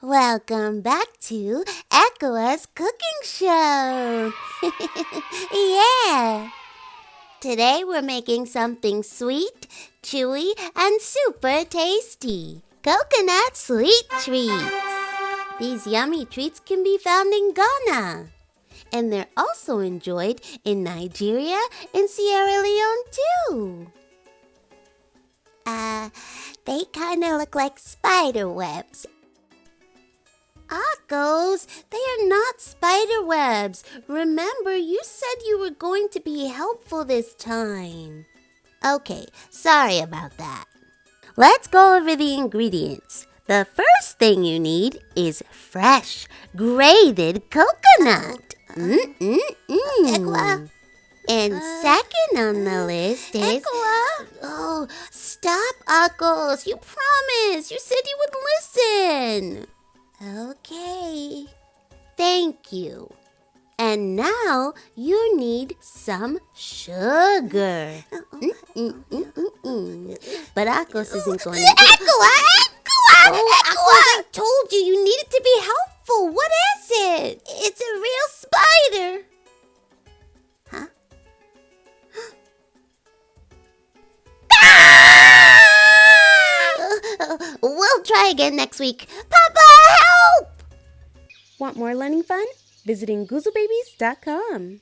Welcome back to Ekua's cooking show. Yeah. Today we're making something sweet, chewy, and super tasty. Coconut sweet treats. These yummy treats can be found in Ghana. And they're also enjoyed in Nigeria and Sierra Leone too. They kind of look like spider webs. Akos, they are not spider webs. Remember, you said you were going to be helpful this time. Okay, sorry about that. Let's go over the ingredients. The first thing you need is fresh, grated coconut. Ekua. And second on the list is... Ekua. Oh, stop, Akos. You promised. You said you would listen. Okay. Thank you. And now you need some sugar. But Akos isn't going to... Ekua! Akos, I told you you needed to be helpful. What is it? It's a real spider. Huh? We'll try again next week. Papa, help! Want more learning fun? Visit nguzobabies.com.